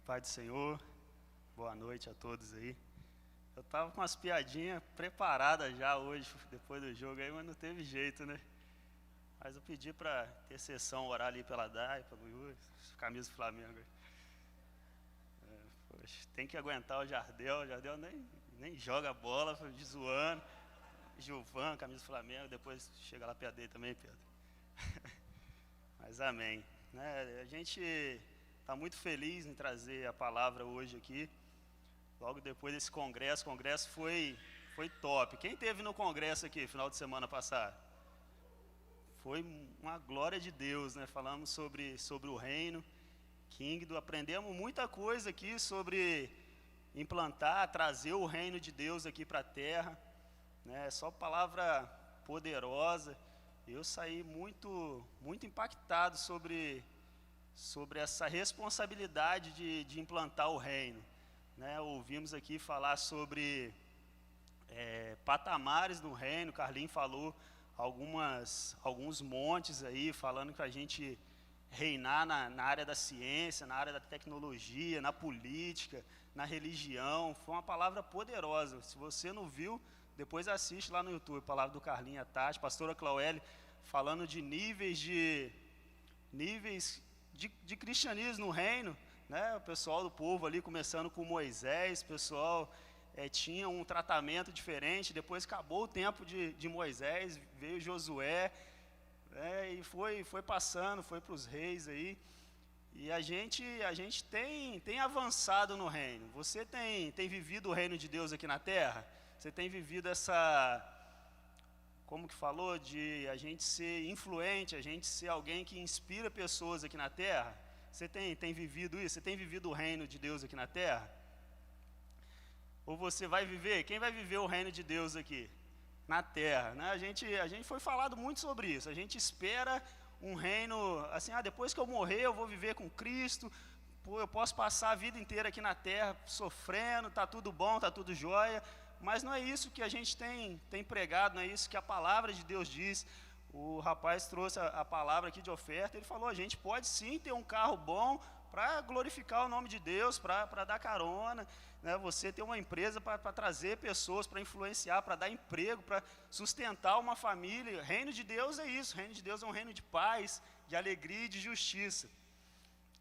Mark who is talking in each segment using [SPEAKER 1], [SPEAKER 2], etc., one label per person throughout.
[SPEAKER 1] Pai do Senhor, boa noite a todos aí. Eu tava com umas piadinhas preparadas já hoje, depois do jogo aí, mas não teve jeito, né? Mas eu pedi para ter sessão, orar ali pela Dai, pelo Yuri, camisa do Flamengo. Poxa, tem que aguentar o Jardel nem joga bola, zoando. Gilvan, camisa do Flamengo, depois chega lá perto dele também, Pedro. Mas amém. A gente está muito feliz em trazer a palavra hoje aqui, logo depois desse congresso. O congresso foi top. Quem esteve no congresso aqui, final de semana passado? Foi uma glória de Deus, né? Falamos sobre o reino, Kingdom, aprendemos muita coisa aqui sobre implantar, trazer o reino de Deus aqui para a terra, né? Só palavra poderosa. Eu saí muito impactado sobre essa responsabilidade de implantar o reino, né? Ouvimos aqui falar sobre patamares no reino. Carlinhos falou alguns montes aí, falando que a gente reinar na área da ciência, na área da tecnologia, na política, na religião. Foi uma palavra poderosa. Se você não viu, depois assiste lá no YouTube, a palavra do Carlinhos, a Tati, pastora Cláueli, falando de níveis de cristianismo no reino, né? O pessoal do povo ali, começando com Moisés, o pessoal tinha um tratamento diferente. Depois acabou o tempo de Moisés, veio Josué, e foi passando, foi para os reis aí. E a gente tem avançado no reino. Você tem vivido o reino de Deus aqui na terra? Você tem vivido como que falou, de a gente ser influente, a gente ser alguém que inspira pessoas aqui na terra? Você tem vivido isso? Você tem vivido o reino de Deus aqui na terra? Ou você vai viver? Quem vai viver o reino de Deus aqui na terra, né? A gente foi falado muito sobre isso. A gente espera um reino assim, depois que eu morrer eu vou viver com Cristo. Eu posso passar a vida inteira aqui na terra sofrendo, tá tudo bom, tá tudo jóia. Mas não é isso que a gente tem pregado, não é isso que a palavra de Deus diz. O rapaz trouxe a palavra aqui de oferta, ele falou: a gente pode sim ter um carro bom para glorificar o nome de Deus, para dar carona, né? Você ter uma empresa para trazer pessoas, para influenciar, para dar emprego, para sustentar uma família. Reino de Deus é isso. O reino de Deus é um reino de paz, de alegria e de justiça.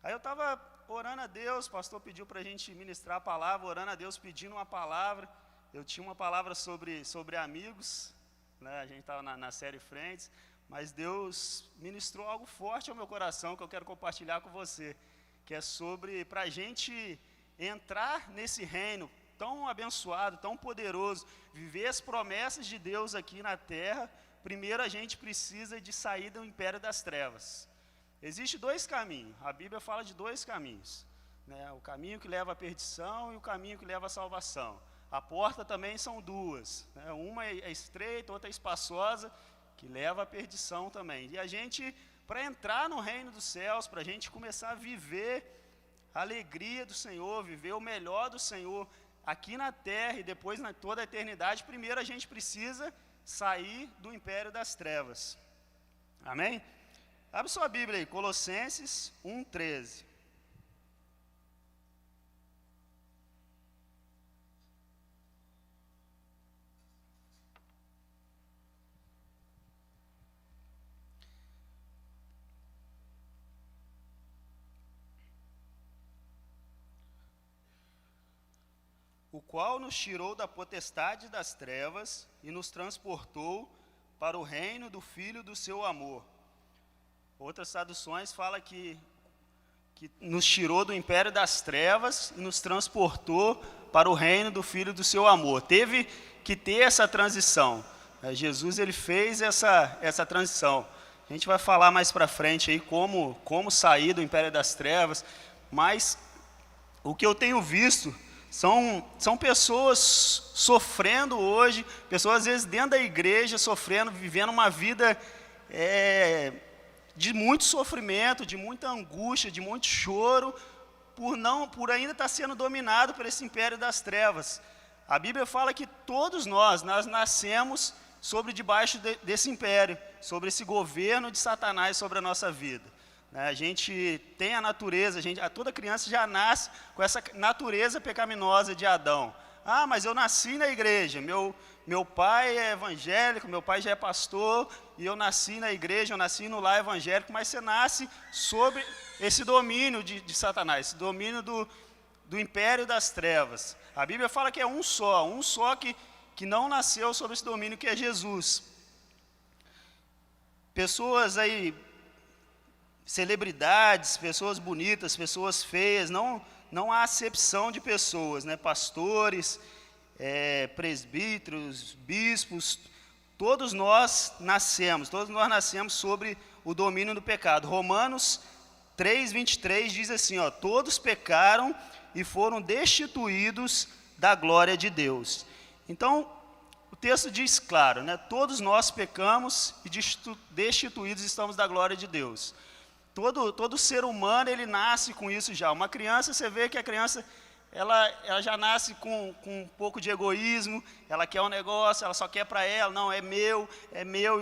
[SPEAKER 1] Aí eu estava orando a Deus, o pastor pediu para a gente ministrar a palavra, orando a Deus, pedindo uma palavra. Eu tinha uma palavra sobre amigos, né? A gente estava na série Frentes, mas Deus ministrou algo forte ao meu coração que eu quero compartilhar com você, que é sobre, para a gente entrar nesse reino tão abençoado, tão poderoso, viver as promessas de Deus aqui na terra. Primeiro a gente precisa de sair do império das trevas. Existem dois caminhos, a Bíblia fala de dois caminhos, né? O caminho que leva à perdição e o caminho que leva à salvação. A porta também são duas, né? Uma é estreita, outra é espaçosa, que leva à perdição também. E a gente, para entrar no reino dos céus, para a gente começar a viver a alegria do Senhor, viver o melhor do Senhor aqui na terra e depois na toda a eternidade, primeiro a gente precisa sair do império das trevas. Amém? Abre sua Bíblia aí, Colossenses 1:13. O qual nos tirou da potestade das trevas e nos transportou para o reino do Filho do seu amor. Outras traduções falam que nos tirou do império das trevas e nos transportou para o reino do Filho do seu amor. Teve que ter essa transição. Jesus, ele fez essa transição. A gente vai falar mais para frente aí como sair do império das trevas, mas o que eu tenho visto são pessoas sofrendo hoje, pessoas às vezes dentro da igreja sofrendo, vivendo uma vida de muito sofrimento, de muita angústia, de muito choro, por ainda estar sendo dominado por esse império das trevas. A Bíblia fala que todos nós nascemos debaixo desse império, sobre esse governo de Satanás sobre a nossa vida. A gente tem a natureza, toda criança já nasce com essa natureza pecaminosa de Adão. Ah, mas eu nasci na igreja, meu pai é evangélico, meu pai já é pastor, e eu nasci na igreja, eu nasci no lar evangélico, mas você nasce sob esse domínio de Satanás, esse domínio do império das trevas. A Bíblia fala que é um só que não nasceu sob esse domínio, que é Jesus. Pessoas aí, celebridades, pessoas bonitas, pessoas feias, não há acepção de pessoas, né? Pastores, presbíteros, bispos, todos nós nascemos sobre o domínio do pecado. Romanos 3:23 diz assim, ó, todos pecaram e foram destituídos da glória de Deus. Então, o texto diz claro, né? Todos nós pecamos e destituídos estamos da glória de Deus. Todo ser humano, ele nasce com isso já. Uma criança, você vê que a criança, ela já nasce com um pouco de egoísmo, ela quer um negócio, ela só quer para ela, não, é meu,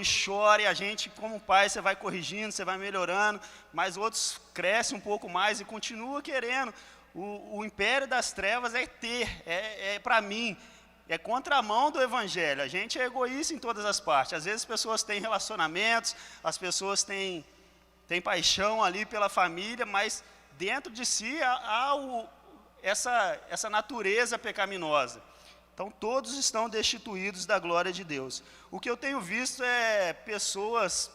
[SPEAKER 1] e chora, e a gente, como pai, você vai corrigindo, você vai melhorando, mas outros crescem um pouco mais e continuam querendo. O império das trevas é para mim, é contramão do evangelho. A gente é egoísta em todas as partes. Às vezes as pessoas têm relacionamentos, as pessoas têm paixão ali pela família, mas dentro de si há essa natureza pecaminosa. Então todos estão destituídos da glória de Deus. O que eu tenho visto é pessoas,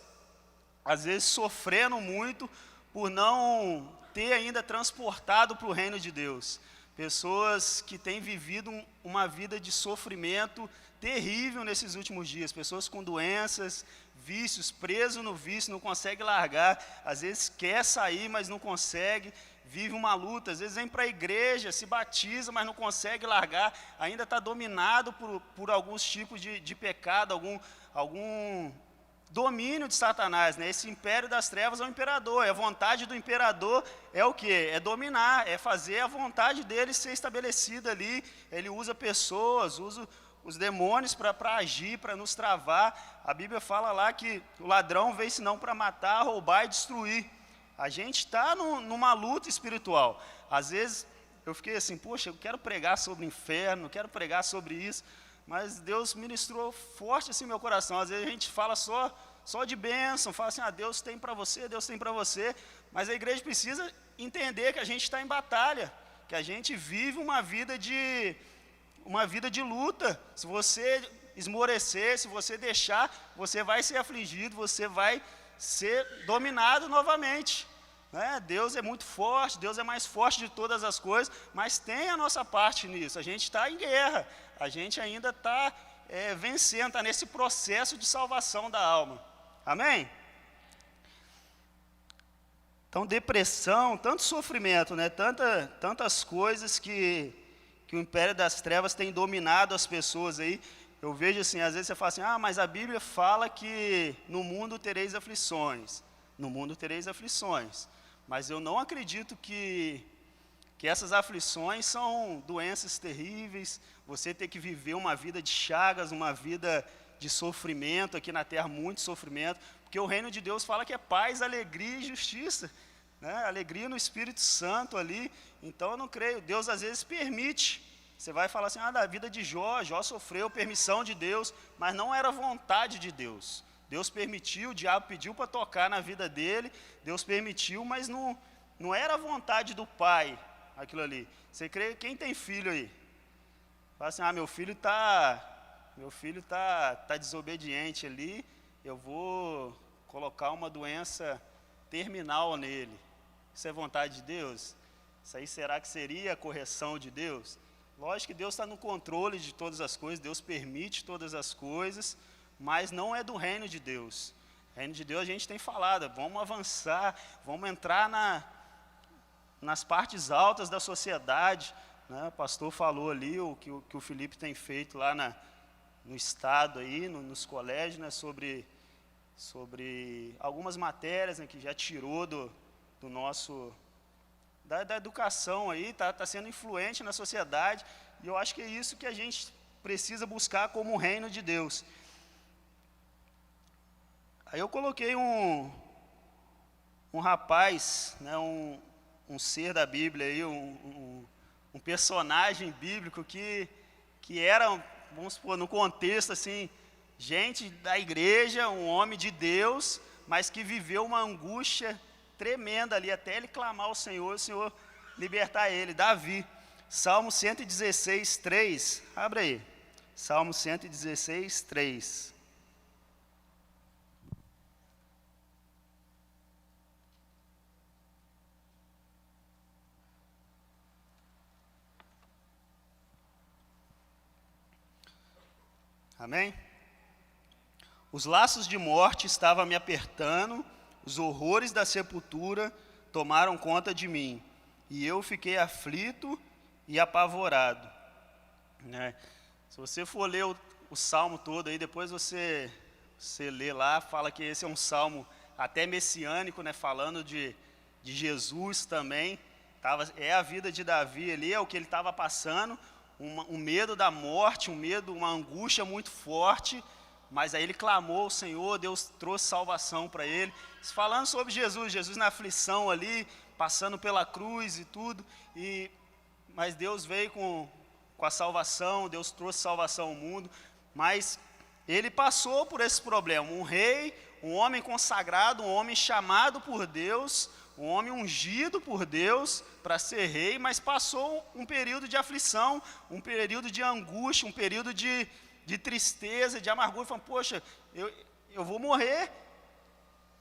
[SPEAKER 1] às vezes, sofrendo muito por não ter ainda transportado para o reino de Deus. Pessoas que têm vivido uma vida de sofrimento terrível nesses últimos dias. Pessoas com doenças, vícios, preso no vício, não consegue largar. Às vezes quer sair, mas não consegue. Vive uma luta. Às vezes vem para a igreja, se batiza, mas não consegue largar. Ainda está dominado por alguns tipos de pecado, algum domínio de Satanás, né? Esse império das trevas é o imperador, a vontade do imperador é o quê? É dominar, é fazer a vontade dele ser estabelecida ali. Ele usa pessoas, usa os demônios para agir, para nos travar. A Bíblia fala lá que o ladrão veio senão para matar, roubar e destruir. A gente está numa luta espiritual. Às vezes eu fiquei assim, poxa, eu quero pregar sobre o inferno, eu quero pregar sobre isso, mas Deus ministrou forte assim meu coração. Às vezes a gente fala só de bênção, fala assim, Deus tem para você, Deus tem para você, mas a igreja precisa entender que a gente está em batalha, que a gente vive uma vida de luta. Se você esmorecer, se você deixar, você vai ser afligido, você vai ser dominado novamente. Né? Deus é muito forte, Deus é mais forte de todas as coisas, mas tem a nossa parte nisso. A gente está em guerra, a gente ainda está vencendo, está nesse processo de salvação da alma. Amém? Então, depressão, tanto sofrimento, né? Tantas coisas que o império das trevas tem dominado as pessoas aí. Eu vejo assim, às vezes você fala assim, mas a Bíblia fala que no mundo tereis aflições. No mundo tereis aflições. Mas eu não acredito que essas aflições são doenças terríveis, você ter que viver uma vida de chagas, uma vida de sofrimento aqui na terra, muito sofrimento, porque o reino de Deus fala que é paz, alegria e justiça, né? Alegria no Espírito Santo ali. Então eu não creio, Deus às vezes permite. Você vai falar assim, da vida de Jó sofreu permissão de Deus, mas não era vontade de Deus. Deus permitiu, o diabo pediu para tocar na vida dele, Deus permitiu, mas não era a vontade do pai, aquilo ali. Você crê, quem tem filho aí? Fala assim, meu filho tá desobediente ali, eu vou colocar uma doença terminal nele. Isso é vontade de Deus? Isso aí será que seria a correção de Deus? Lógico que Deus está no controle de todas as coisas, Deus permite todas as coisas, mas não é do reino de Deus. O reino de Deus a gente tem falado, vamos avançar, vamos entrar nas partes altas da sociedade, né? O pastor falou ali o que o Felipe tem feito lá no estado aí, nos colégios, né? sobre algumas matérias, né, que já tirou do nosso da educação aí, tá sendo influente na sociedade, e eu acho que é isso que a gente precisa buscar como o reino de Deus. Aí eu coloquei um rapaz, né, um ser da Bíblia, aí, um personagem bíblico que era, vamos supor, no contexto assim, gente da igreja, um homem de Deus, mas que viveu uma angústia tremenda ali, até ele clamar ao Senhor, o Senhor libertar ele. Davi, Salmo 116, 3, abre aí, Salmo 116, 3. Amém? Os laços de morte estavam me apertando, os horrores da sepultura tomaram conta de mim, e eu fiquei aflito e apavorado. Né? Se você for ler o salmo todo, aí, depois você lê lá, fala que esse é um salmo até messiânico, né? Falando de Jesus também. É a vida de Davi ali, é o que ele estava passando, um medo da morte, uma angústia muito forte, mas aí ele clamou ao Senhor, Deus trouxe salvação para ele. Falando sobre Jesus na aflição ali, passando pela cruz e tudo, mas Deus veio com a salvação, Deus trouxe salvação ao mundo, mas ele passou por esse problema, um rei, um homem consagrado, um homem chamado por Deus, um homem ungido por Deus para ser rei, mas passou um período de aflição, um período de angústia, um período de tristeza, de amargura, falando, poxa, eu vou morrer,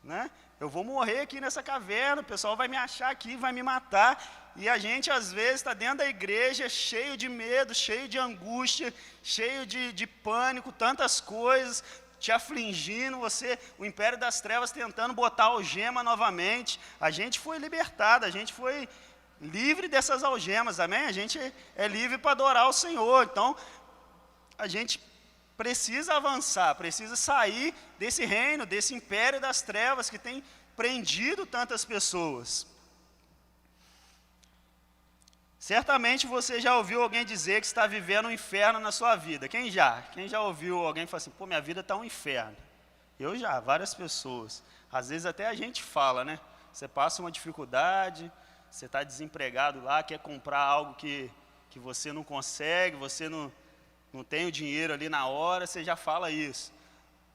[SPEAKER 1] né? Eu vou morrer aqui nessa caverna, o pessoal vai me achar aqui, vai me matar, e a gente às vezes está dentro da igreja cheio de medo, cheio de angústia, cheio de pânico, tantas coisas, te afligindo, o império das trevas tentando botar algema novamente. A gente foi libertado, a gente foi livre dessas algemas, amém? A gente é livre para adorar o Senhor, então a gente precisa avançar, precisa sair desse reino, desse império das trevas que tem prendido tantas pessoas. Certamente você já ouviu alguém dizer que está vivendo um inferno na sua vida. Quem já ouviu alguém falar assim, pô, minha vida está um inferno? Eu já, várias pessoas. Às vezes até a gente fala, né? Você passa uma dificuldade, você está desempregado lá, quer comprar algo que você não consegue, você não tem o dinheiro ali na hora, você já fala isso.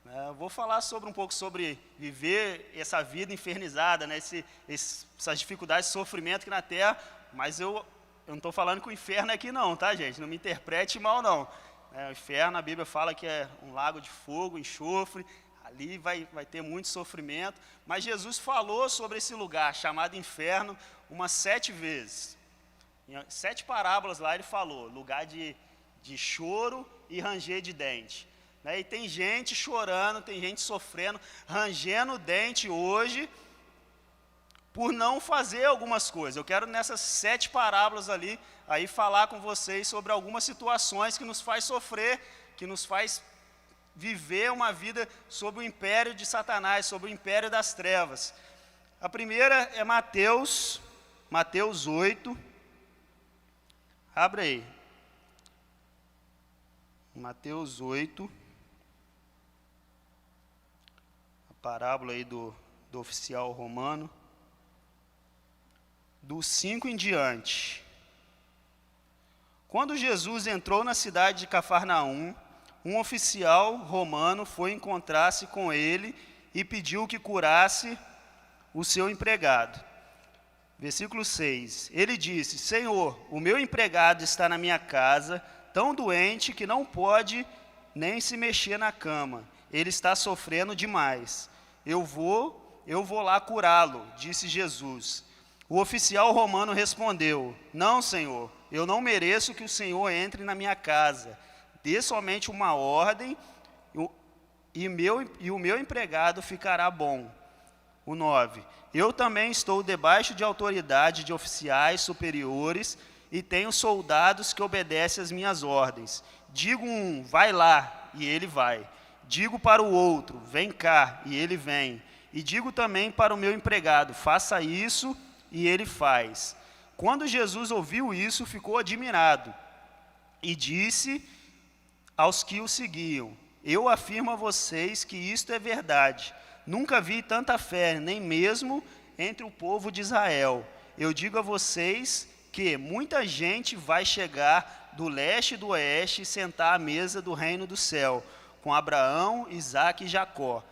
[SPEAKER 1] Eu vou falar um pouco sobre viver essa vida infernizada, né? Essas dificuldades, esse sofrimento aqui na Terra, mas eu não estou falando que o inferno é aqui não, tá, gente? Não me interprete mal, não. O inferno, a Bíblia fala que é um lago de fogo, enxofre, ali vai ter muito sofrimento, mas Jesus falou sobre esse lugar chamado inferno umas 7 vezes. Em 7 parábolas lá ele falou, lugar de choro e ranger de dente. Né? E tem gente chorando, tem gente sofrendo, rangendo o dente hoje, por não fazer algumas coisas. Eu quero nessas 7 parábolas ali, aí falar com vocês sobre algumas situações que nos faz sofrer, que nos faz viver uma vida sob o império de Satanás, sob o império das trevas. A primeira é Mateus 8, abre aí, Mateus 8, a parábola aí do oficial romano, do 5 em diante. Quando Jesus entrou na cidade de Cafarnaum, um oficial romano foi encontrar-se com ele e pediu que curasse o seu empregado. Versículo 6. Ele disse, Senhor, o meu empregado está na minha casa, tão doente que não pode nem se mexer na cama. Ele está sofrendo demais. Eu vou lá curá-lo, disse Jesus. O oficial romano respondeu, não, Senhor, eu não mereço que o Senhor entre na minha casa. Dê somente uma ordem e o meu empregado ficará bom. O 9. Eu também estou debaixo de autoridade de oficiais superiores e tenho soldados que obedecem às minhas ordens. Digo um, vai lá, e ele vai. Digo para o outro, vem cá, e ele vem. E digo também para o meu empregado, faça isso, e ele faz. Quando Jesus ouviu isso, ficou admirado e disse aos que o seguiam, eu afirmo a vocês que isto é verdade. Nunca vi tanta fé, nem mesmo entre o povo de Israel. Eu digo a vocês que muita gente vai chegar do leste e do oeste e sentar à mesa do reino do céu, com Abraão, Isaque e Jacó.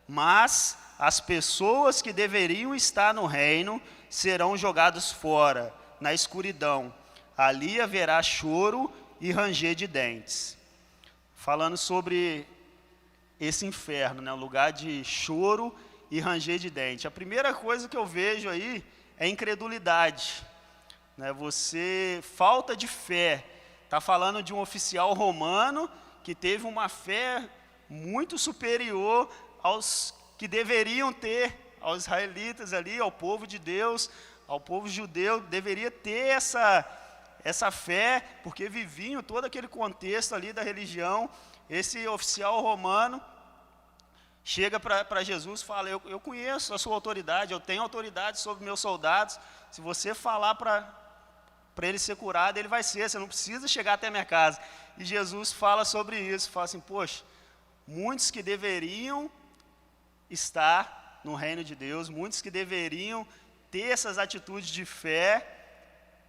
[SPEAKER 1] Mas as pessoas que deveriam estar no reino serão jogadas fora, na escuridão. Ali haverá choro e ranger de dentes. Falando sobre esse inferno, né, um lugar de choro e ranger de dentes. A primeira coisa que eu vejo aí é incredulidade, né, falta de fé. Está falando de um oficial romano que teve uma fé muito superior aos que deveriam ter, aos israelitas ali, ao povo de Deus, ao povo judeu, deveria ter essa fé, porque viviam todo aquele contexto ali da religião. Esse oficial romano chega para Jesus e fala: eu conheço a sua autoridade, eu tenho autoridade sobre meus soldados, se você falar para ele ser curado, ele vai ser, você não precisa chegar até a minha casa. E Jesus fala sobre isso, fala assim: poxa, muitos que deveriam estar no reino de Deus, muitos que deveriam ter essas atitudes de fé,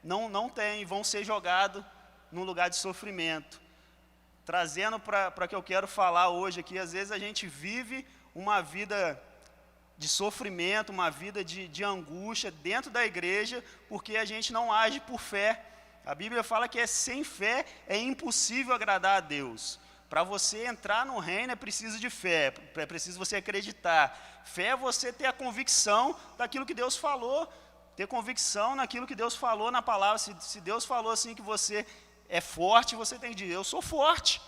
[SPEAKER 1] não têm, vão ser jogados num lugar de sofrimento. Trazendo para que eu quero falar hoje aqui, às vezes a gente vive uma vida de sofrimento, uma vida de angústia dentro da igreja, porque a gente não age por fé. A Bíblia fala que sem fé é impossível agradar a Deus. Para você entrar no reino é preciso de fé, é preciso você acreditar. Fé é você ter a convicção daquilo que Deus falou, ter convicção naquilo que Deus falou na palavra. Se Deus falou assim que você é forte, você tem que dizer: eu sou forte.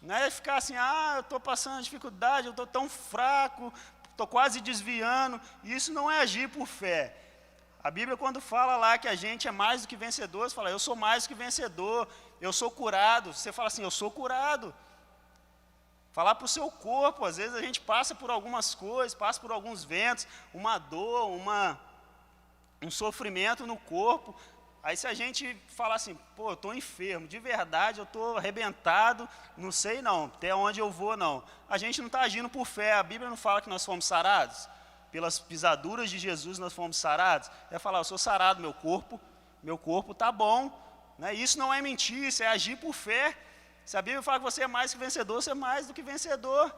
[SPEAKER 1] Não é ficar assim: eu estou passando dificuldade, eu estou tão fraco, estou quase desviando. Isso não é agir por fé. A Bíblia, quando fala lá que a gente é mais do que vencedor, você fala: eu sou mais do que vencedor, eu sou curado. Você fala assim: eu sou curado. Falar para o seu corpo, às vezes a gente passa por algumas coisas, passa por alguns ventos, uma dor, um sofrimento no corpo. Aí se a gente falar assim: pô, eu estou enfermo, de verdade, eu estou arrebentado, não sei não, até onde eu vou não. A gente não está agindo por fé. A Bíblia não fala que nós fomos sarados? Pelas pisaduras de Jesus nós fomos sarados? É falar: eu sou sarado, meu corpo está bom. Né? Isso não é mentir, isso é agir por fé. Se a Bíblia fala que você é mais que vencedor, você é mais do que vencedor.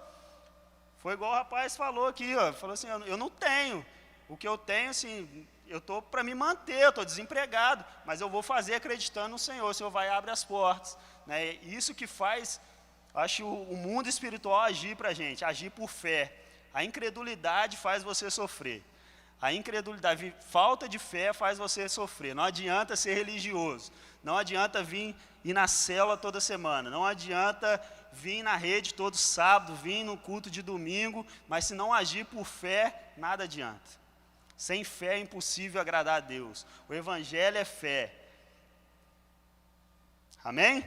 [SPEAKER 1] Foi igual o rapaz falou aqui, falou assim: eu não tenho. O que eu tenho, assim, eu estou para me manter, eu estou desempregado, mas eu vou fazer acreditando no Senhor. O Senhor vai e abre as portas. Né? Isso que faz, acho, o mundo espiritual agir para a gente, agir por fé. A incredulidade faz você sofrer. A incredulidade, falta de fé faz você sofrer. Não adianta ser religioso. Não adianta ir na célula toda semana. Não adianta vir na rede todo sábado, vir no culto de domingo. Mas se não agir por fé, nada adianta. Sem fé é impossível agradar a Deus. O Evangelho é fé. Amém?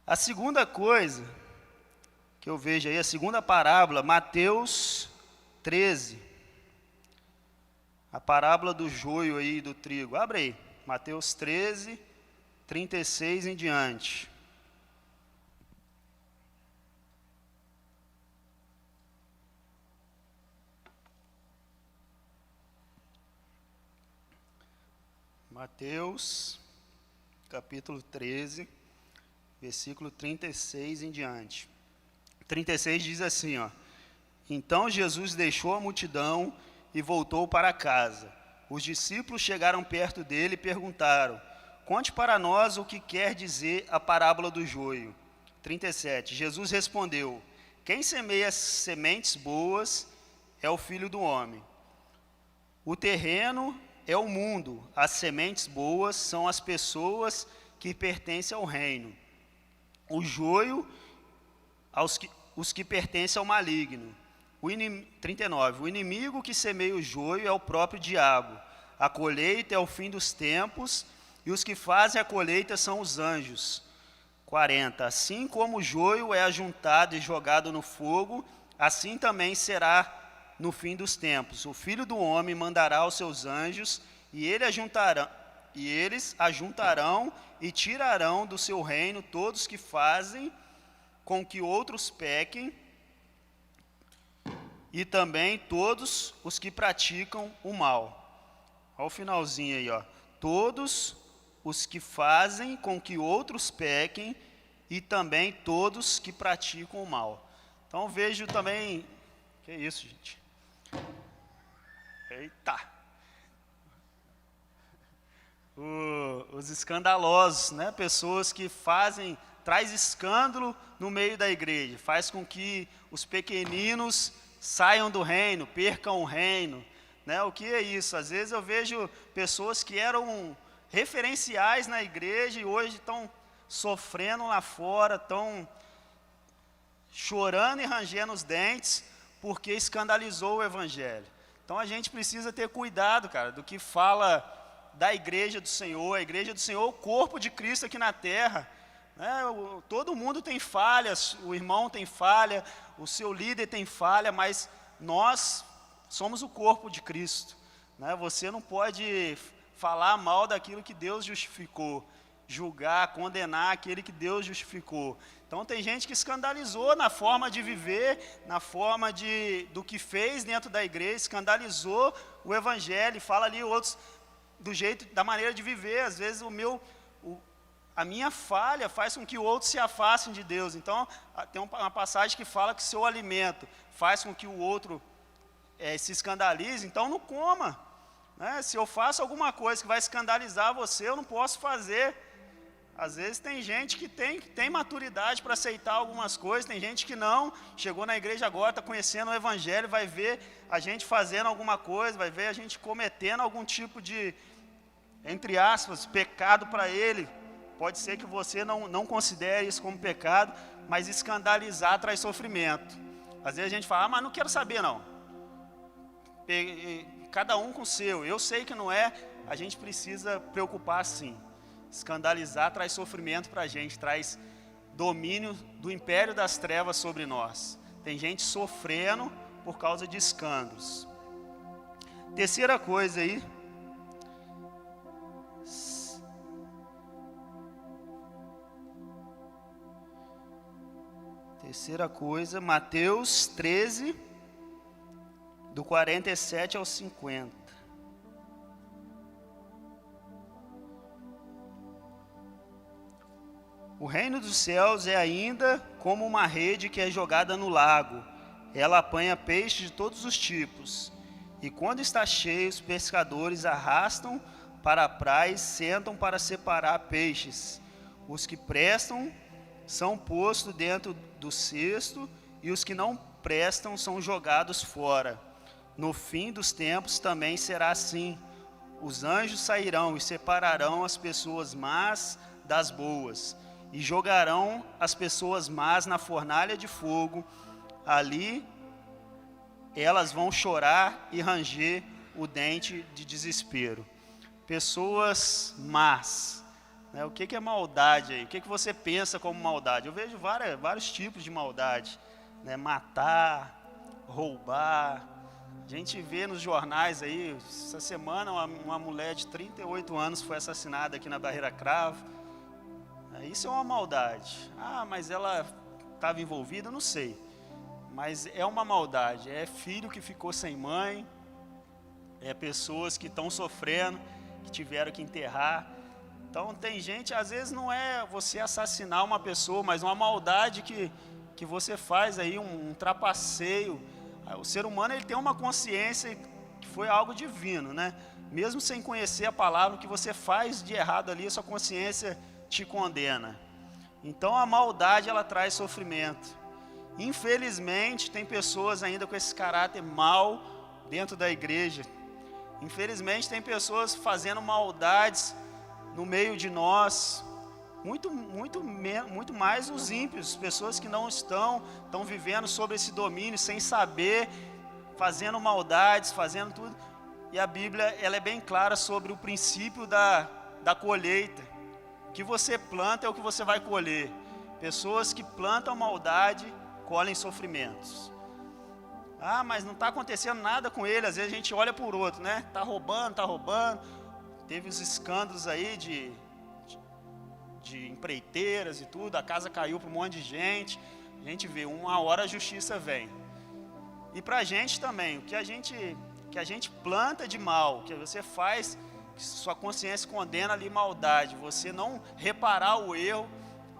[SPEAKER 1] A segunda coisa que eu vejo aí, a segunda parábola, Mateus 13. A parábola do joio aí, do trigo. Abre aí, Mateus 13, 36 em diante. Mateus, capítulo 13, versículo 36 em diante. 36 diz assim, Então Jesus deixou a multidão e voltou para casa. Os discípulos chegaram perto dele e perguntaram: conte para nós o que quer dizer a parábola do joio. 37. Jesus respondeu: quem semeia sementes boas é o Filho do Homem. O terreno é o mundo, as sementes boas são as pessoas que pertencem ao reino. O joio, os que pertencem ao maligno. 39. O inimigo que semeia o joio é o próprio diabo. A colheita é o fim dos tempos, e os que fazem a colheita são os anjos. 40. Assim como o joio é ajuntado e jogado no fogo, assim também será no fim dos tempos. O Filho do Homem mandará os seus anjos, e eles ajuntarão e tirarão do seu reino todos que fazem com que outros pequem, e também todos os que praticam o mal. Olha o finalzinho aí, ó. Todos os que fazem com que outros pequem e também todos que praticam o mal. Então vejo também... Que isso, gente? Eita! Os escandalosos, né? Pessoas que traz escândalo no meio da igreja, faz com que os pequeninos saiam do reino, percam o reino, né? O que é isso? Às vezes eu vejo pessoas que eram referenciais na igreja e hoje estão sofrendo lá fora, estão chorando e rangendo os dentes porque escandalizou o evangelho. Então a gente precisa ter cuidado, cara, do que fala da igreja do Senhor. A igreja do Senhor, o corpo de Cristo aqui na terra, né? Todo mundo tem falhas, o irmão tem falha, o seu líder tem falha, mas nós somos o corpo de Cristo, né? Você não pode falar mal daquilo que Deus justificou, julgar, condenar aquele que Deus justificou. Então tem gente que escandalizou na forma de viver, na forma do que fez dentro da igreja, escandalizou o evangelho, fala ali outros da maneira de viver. Às vezes a minha falha faz com que outros se afastem de Deus. Então tem uma passagem que fala que seu alimento faz com que o outro se escandalize, então não coma, né? Se eu faço alguma coisa que vai escandalizar você, eu não posso fazer. Às vezes tem gente que tem maturidade para aceitar algumas coisas, tem gente que não, chegou na igreja agora, está conhecendo o evangelho, vai ver a gente fazendo alguma coisa, vai ver a gente cometendo algum tipo de, entre aspas, pecado para ele. Pode ser que você não considere isso como pecado, mas escandalizar traz sofrimento. Às vezes a gente fala, mas não quero saber não. Cada um com o seu, eu sei que não é, a gente precisa preocupar sim. Escandalizar traz sofrimento para a gente, traz domínio do império das trevas sobre nós. Tem gente sofrendo por causa de escândalos. Terceira coisa aí. Terceira coisa, Mateus 13, do 47 ao 50. O reino dos céus é ainda como uma rede que é jogada no lago. Ela apanha peixes de todos os tipos. E quando está cheio, os pescadores arrastam para a praia e sentam para separar peixes. Os que prestam são postos dentro do cesto, e os que não prestam são jogados fora. No fim dos tempos também será assim. Os anjos sairão e separarão as pessoas más das boas, e jogarão as pessoas más na fornalha de fogo. Ali elas vão chorar e ranger o dente de desespero. Pessoas más, né? O que é maldade aí? O que você pensa como maldade? Eu vejo vários tipos de maldade, né? Matar, roubar. A gente vê nos jornais aí, essa semana uma mulher de 38 anos foi assassinada aqui na Barreira Cravo. Isso é uma maldade. Ah, mas ela estava envolvida? Não sei. Mas é uma maldade. É filho que ficou sem mãe, é pessoas que estão sofrendo, que tiveram que enterrar. Então tem gente, às vezes não é você assassinar uma pessoa, mas uma maldade que você faz aí, um trapaceio. O ser humano, ele tem uma consciência que foi algo divino, né? Mesmo sem conhecer a palavra, o que você faz de errado ali, a sua consciência te condena. Então a maldade, ela traz sofrimento. Infelizmente tem pessoas ainda com esse caráter mau dentro da igreja. Infelizmente tem pessoas fazendo maldades no meio de nós, muito mais os ímpios, pessoas que não estão vivendo sobre esse domínio, sem saber, fazendo maldades, fazendo tudo. E a Bíblia, ela é bem clara sobre o princípio da colheita. O que você planta é o que você vai colher. Pessoas que plantam maldade, colhem sofrimentos. Ah, mas não está acontecendo nada com ele. Às vezes a gente olha por outro, né? Está roubando. Teve os escândalos aí de empreiteiras e tudo. A casa caiu para um monte de gente. A gente vê, uma hora a justiça vem. E para a gente também, o que a gente planta de mal, que você faz, que sua consciência condena ali maldade, você não reparar o erro,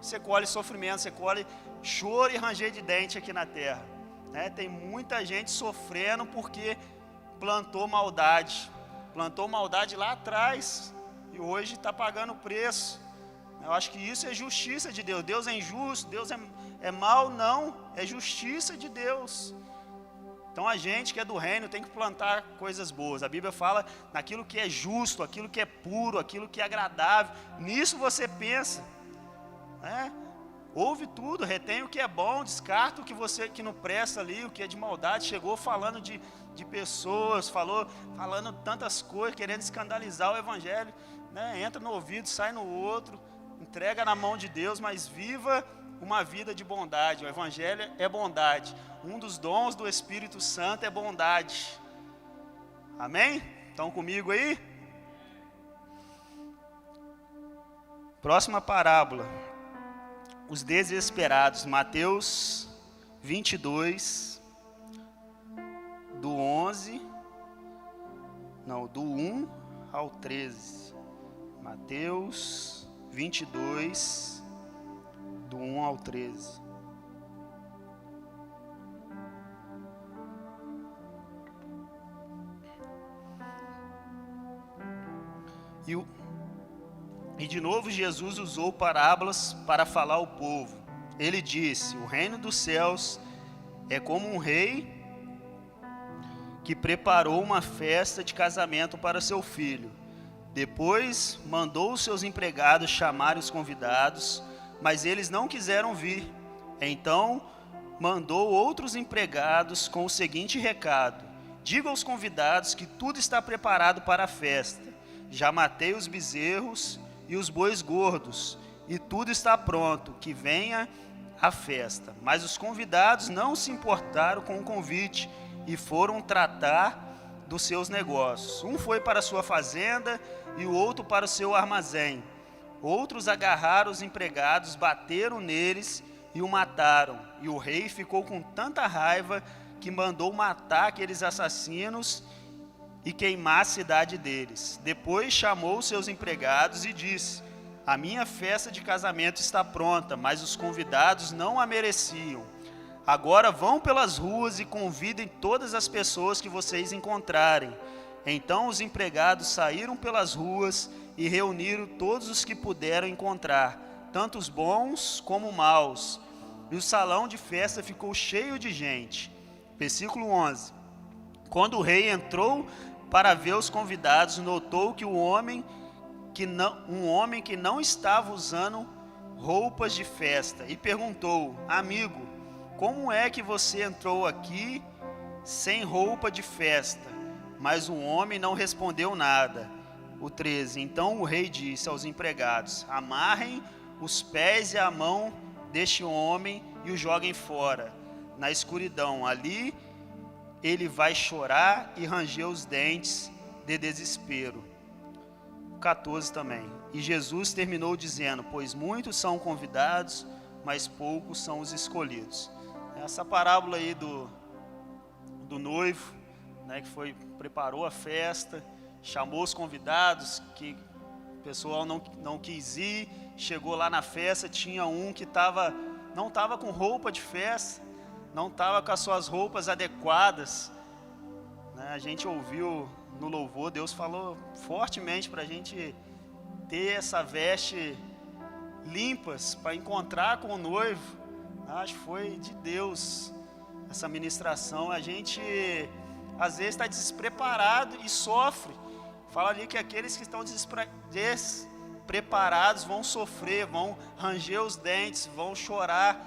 [SPEAKER 1] você colhe sofrimento, você colhe choro e ranger de dente aqui na terra. Né? Tem muita gente sofrendo porque plantou maldade lá atrás e hoje está pagando o preço. Eu acho que isso é justiça de Deus. Deus é injusto, Deus é mau, não, é justiça de Deus. Então a gente que é do reino tem que plantar coisas boas. A Bíblia fala naquilo que é justo, aquilo que é puro, aquilo que é agradável. Nisso você pensa, né? Ouve tudo, retém o que é bom, descarta o que não presta ali, o que é de maldade. Chegou falando de pessoas, falando tantas coisas, querendo escandalizar o evangelho, né? Entra no ouvido, sai no outro, entrega na mão de Deus, mas viva uma vida de bondade. O evangelho é bondade. Um dos dons do Espírito Santo é bondade. Amém? Estão comigo aí? Próxima parábola. Os desesperados. Mateus 22, do 1 ao 13. Mateus 22, do 1 ao 13. E de novo Jesus usou parábolas para falar ao povo. Ele disse: o reino dos céus é como um rei que preparou uma festa de casamento para seu filho. Depois mandou os seus empregados chamar os convidados, mas eles não quiseram vir. Então mandou outros empregados com o seguinte recado: diga aos convidados que tudo está preparado para a festa. Já matei os bezerros e os bois gordos, e tudo está pronto, que venha a festa. Mas os convidados não se importaram com o convite e foram tratar dos seus negócios. Um foi para a sua fazenda e o outro para o seu armazém. Outros agarraram os empregados, bateram neles e o mataram. E o rei ficou com tanta raiva que mandou matar aqueles assassinos e queimar a cidade deles. Depois chamou seus empregados e disse: a minha festa de casamento está pronta, mas os convidados não a mereciam. Agora vão pelas ruas e convidem todas as pessoas que vocês encontrarem. Então os empregados saíram pelas ruas e reuniram todos os que puderam encontrar, tanto os bons como maus. E o salão de festa ficou cheio de gente. Versículo 11. Quando o rei entrou para ver os convidados, notou que um homem que não estava usando roupas de festa e perguntou: amigo, como é que você entrou aqui sem roupa de festa? Mas o homem não respondeu nada. O 13. Então o rei disse aos empregados: amarrem os pés e a mão deste homem e o joguem fora, na escuridão. Ali ele vai chorar e ranger os dentes de desespero. 14 também. E Jesus terminou dizendo: pois muitos são convidados, mas poucos são os escolhidos. Essa parábola aí do noivo, né, que preparou a festa, chamou os convidados, que o pessoal não quis ir, chegou lá na festa, tinha um que não estava com roupa de festa, não estava com as suas roupas adequadas, né? A gente ouviu no louvor, Deus falou fortemente para a gente ter essa veste limpas para encontrar com o noivo. Acho que foi de Deus essa ministração. A gente às vezes está despreparado e sofre. Fala ali que aqueles que estão despreparados vão sofrer, vão ranger os dentes, vão chorar.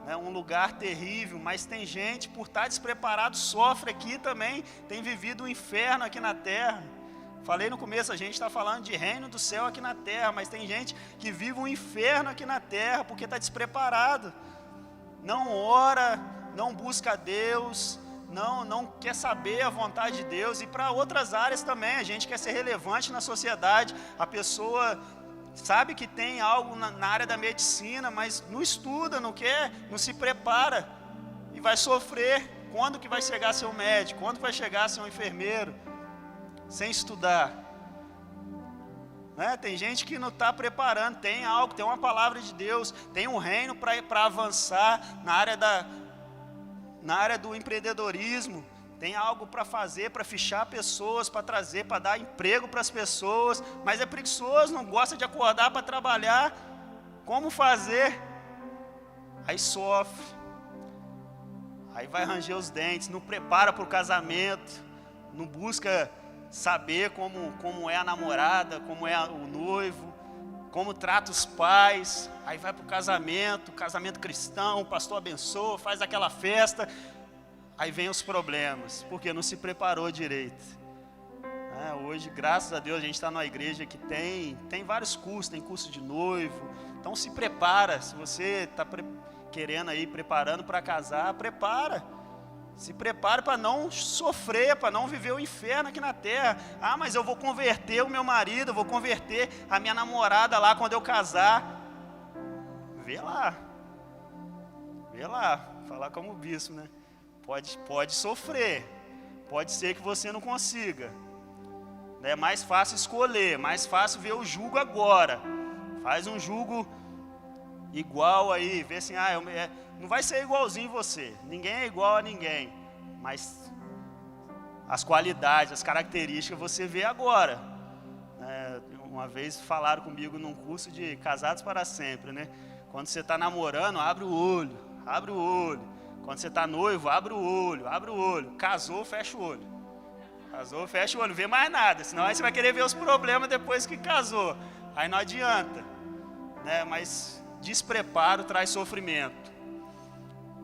[SPEAKER 1] É um lugar terrível, mas tem gente, por estar despreparado, sofre aqui também, tem vivido um inferno aqui na terra. Falei no começo, a gente está falando de reino do céu aqui na terra, mas tem gente que vive um inferno aqui na terra, porque está despreparado. Não ora, não busca a Deus, não quer saber a vontade de Deus. E para outras áreas também, a gente quer ser relevante na sociedade, a pessoa sabe que tem algo na área da medicina, mas não estuda, não quer, não se prepara e vai sofrer. quando que vai chegar a ser um médico, quando vai chegar a ser um enfermeiro, sem estudar. Né? Tem gente que não está preparando, tem algo, tem uma palavra de Deus, tem um reino para avançar na área do empreendedorismo, tem algo para fazer, para fichar pessoas, para trazer, para dar emprego para as pessoas, mas é preguiçoso, não gosta de acordar para trabalhar. Como fazer? Aí sofre, aí vai ranger os dentes, não prepara para o casamento, não busca saber como é a namorada, como é o noivo, como trata os pais. Aí vai para o casamento cristão, o pastor abençoa, faz aquela festa, aí vem os problemas, porque não se preparou direito. Hoje, graças a Deus, a gente está numa igreja que tem vários cursos, tem curso de noivo, então se prepara. Se você está querendo aí, preparando para casar, se prepare para não sofrer, para não viver o inferno aqui na terra. Ah, mas eu vou converter o meu marido, eu vou converter a minha namorada lá quando eu casar. Vê lá, falar como bispo, né? Pode sofrer, pode ser que você não consiga. É mais fácil escolher, mais fácil ver o jugo agora. Faz um jugo igual aí, vê assim, não vai ser igualzinho você, ninguém é igual a ninguém, mas as qualidades, as características você vê agora. Uma vez falaram comigo num curso de Casados para Sempre, né? Quando você está namorando, abre o olho. Quando você está noivo, abre o olho. Casou, fecha o olho. Não vê mais nada, senão aí você vai querer ver os problemas depois que casou. Aí não adianta, né? Mas despreparo traz sofrimento.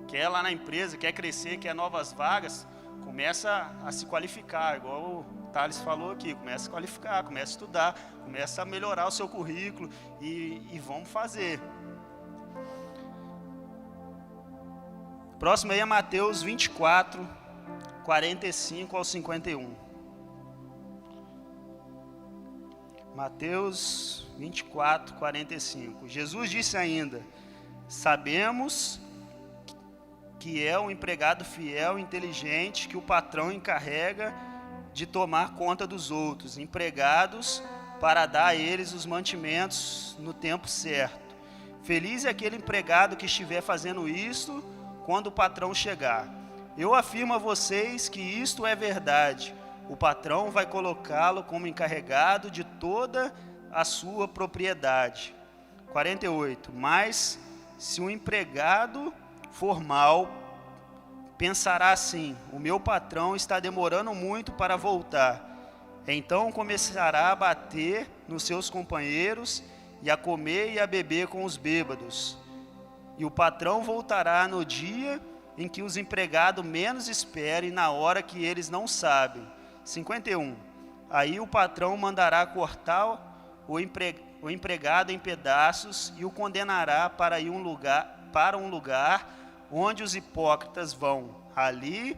[SPEAKER 1] Quer lá na empresa, quer crescer, quer novas vagas, começa a se qualificar, igual o Thales falou aqui, começa a qualificar, começa a estudar, começa a melhorar o seu currículo e vamos fazer. Próximo aí é Mateus 24, 45 ao 51. Mateus 24, 45. Jesus disse ainda: sabemos que é um empregado fiel e inteligente que o patrão encarrega de tomar conta dos outros, empregados para dar a eles os mantimentos no tempo certo. Feliz é aquele empregado que estiver fazendo isto quando o patrão chegar. Eu afirmo a vocês que isto é verdade. O patrão vai colocá-lo como encarregado de toda a sua propriedade. 48. Mas se o empregado for mau, pensará assim: o meu patrão está demorando muito para voltar. Então começará a bater nos seus companheiros e a comer e a beber com os bêbados. E o patrão voltará no dia em que os empregados menos esperem, na hora que eles não sabem. 51. Aí o patrão mandará cortar o empregado em pedaços e o condenará para um lugar onde os hipócritas vão. Ali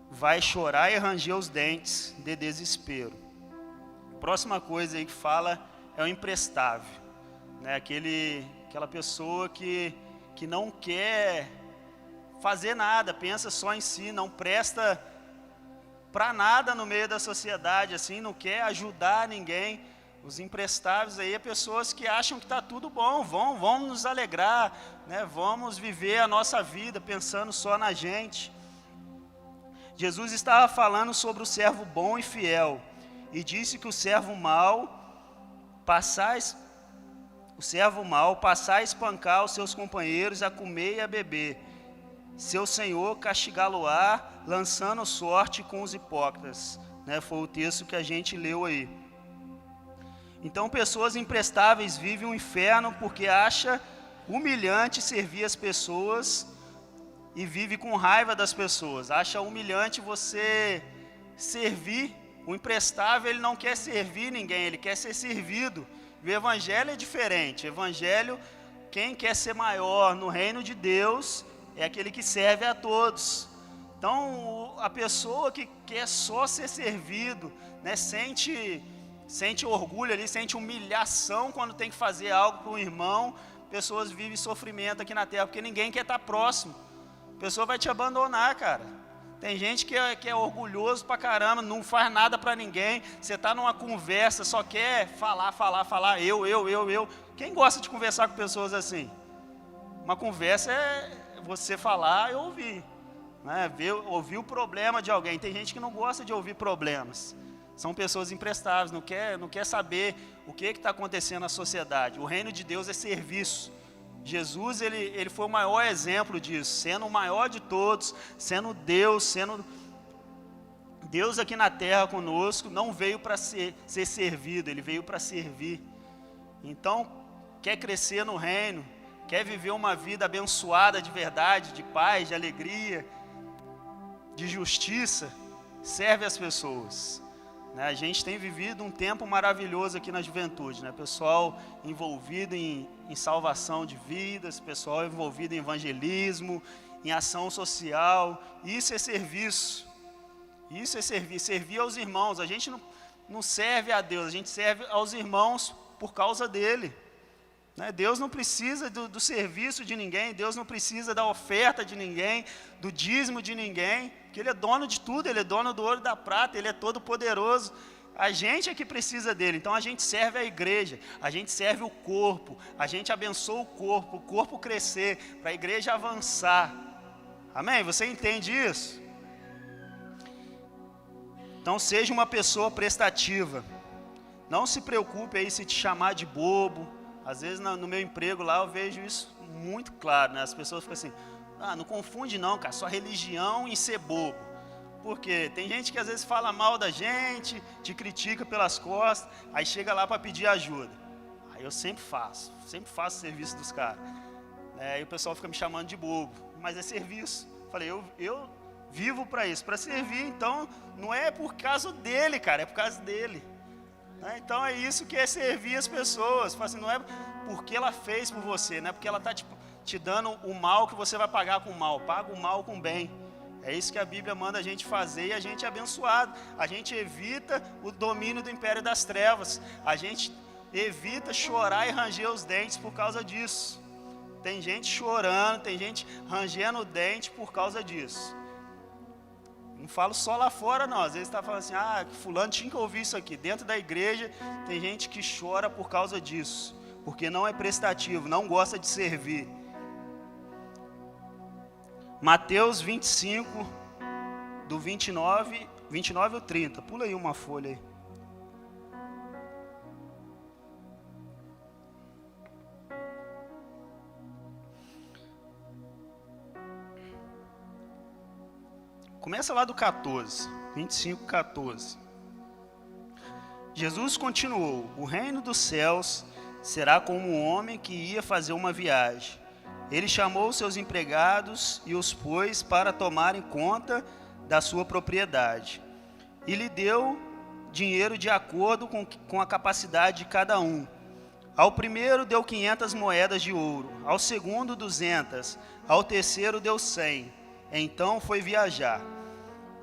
[SPEAKER 1] vai chorar e ranger os dentes de desespero. Próxima coisa aí que fala é o imprestável, né? Aquela pessoa que não quer fazer nada, pensa só em si, não presta para nada no meio da sociedade, assim, não quer ajudar ninguém. Os imprestáveis aí é pessoas que acham que está tudo bom, vamos nos alegrar, né? Vamos viver a nossa vida pensando só na gente. Jesus estava falando sobre o servo bom e fiel, e disse que o servo mau passar a espancar os seus companheiros, a comer e a beber. Seu Senhor castigá-lo-á, lançando sorte com os hipócritas. Né? Foi o texto que a gente leu aí. Então, pessoas imprestáveis vivem um inferno porque acha humilhante servir as pessoas e vive com raiva das pessoas. Acha humilhante você servir. O imprestável, ele não quer servir ninguém, ele quer ser servido. O evangelho é diferente. O evangelho, quem quer ser maior no reino de Deus é aquele que serve a todos. Então, a pessoa que quer só ser servido, né, sente orgulho ali, sente humilhação quando tem que fazer algo para um irmão. Pessoas vivem sofrimento aqui na terra, porque ninguém quer estar próximo. a pessoa vai te abandonar, cara. Tem gente que é orgulhoso pra caramba, não faz nada pra ninguém. Você está numa conversa, só quer falar, eu. Quem gosta de conversar com pessoas assim? Uma conversa é você falar e ouvir, né? Ouvir o problema de alguém. Tem gente que não gosta de ouvir problemas. São pessoas imprestáveis, não quer saber o que está acontecendo na sociedade. O reino de Deus é serviço. Jesus, ele foi o maior exemplo disso, sendo o maior de todos, sendo Deus aqui na terra conosco, não veio para ser servido, ele veio para servir. Então, quer crescer no reino, quer viver uma vida abençoada de verdade, de paz, de alegria, de justiça, serve as pessoas. A gente tem vivido um tempo maravilhoso aqui na juventude, né? Pessoal envolvido em salvação de vidas, pessoal envolvido em evangelismo, em ação social. Isso é serviço, servir aos irmãos. A gente não serve a Deus, a gente serve aos irmãos por causa dele, né? Deus não precisa do serviço de ninguém, Deus não precisa da oferta de ninguém, do dízimo de ninguém, porque ele é dono de tudo, ele é dono do ouro e da prata, ele é todo poderoso. A gente é que precisa dele. Então a gente serve a igreja, a gente serve o corpo, a gente abençoa o corpo crescer, para a igreja avançar. Amém? Você entende isso? Então seja uma pessoa prestativa. Não se preocupe aí se te chamar de bobo. Às vezes no meu emprego lá eu vejo isso muito claro, né? As pessoas ficam assim, não confunde não, cara, só religião e ser bobo. Porque tem gente que às vezes fala mal da gente, te critica pelas costas, aí chega lá para pedir ajuda. Aí eu sempre faço o serviço dos caras. Aí o pessoal fica me chamando de bobo, mas é serviço. Falei, eu vivo para isso, para servir, então não é por causa dele, cara, é por causa dele. Então é isso que é servir as pessoas. Assim, não é porque ela fez por você, não é porque ela está te dando o mal que você vai pagar com o mal. Paga o mal com o bem. É isso que a Bíblia manda a gente fazer e a gente é abençoado. A gente evita o domínio do império das trevas. A gente evita chorar e ranger os dentes por causa disso. Tem gente chorando, tem gente rangendo o dente por causa disso. Não falo só lá fora não, às vezes está falando assim, fulano tinha que ouvir isso aqui. Dentro da igreja tem gente que chora por causa disso, porque não é prestativo, não gosta de servir. Mateus 25, do 29 ao 30, pula aí uma folha aí. Começa lá do 14, 25, 14. Jesus continuou, o reino dos céus será como um homem que ia fazer uma viagem. Ele chamou seus empregados e os pôs para tomarem conta da sua propriedade. E lhe deu dinheiro de acordo com a capacidade de cada um. Ao primeiro deu 500 moedas de ouro, ao segundo 200, ao terceiro deu 100. Então foi viajar.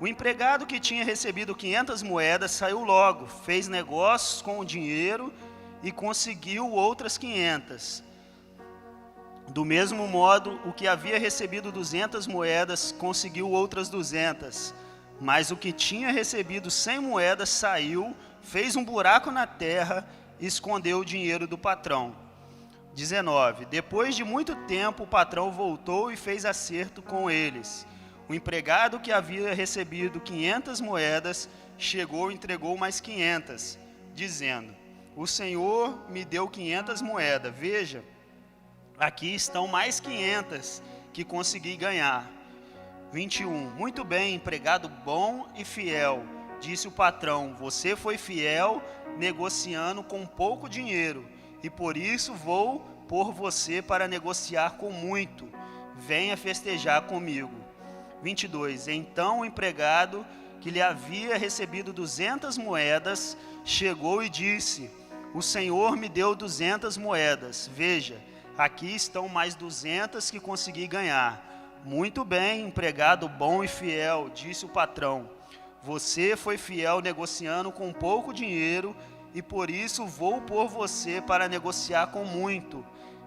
[SPEAKER 1] O empregado que tinha recebido 500 moedas saiu logo, fez negócios com o dinheiro e conseguiu outras 500. Do mesmo modo, o que havia recebido 200 moedas conseguiu outras 200. Mas o que tinha recebido 100 moedas saiu, fez um buraco na terra e escondeu o dinheiro do patrão. 19. Depois de muito tempo, o patrão voltou e fez acerto com eles. O empregado que havia recebido 500 moedas chegou e entregou mais 500, dizendo: o Senhor me deu 500 moedas, veja, aqui estão mais 500 que consegui ganhar. 21. Muito bem, empregado bom e fiel, disse o patrão, você foi fiel negociando com pouco dinheiro, e por isso vou pôr você para negociar com muito. Venha festejar comigo. 22. Então o empregado que lhe havia recebido 200 moedas chegou e disse: o Senhor me deu 200 moedas, veja, aqui estão mais 200 que consegui ganhar. Muito bem, empregado bom e fiel, disse o patrão, você foi fiel negociando com pouco dinheiro e por isso vou pôr você para negociar com muito.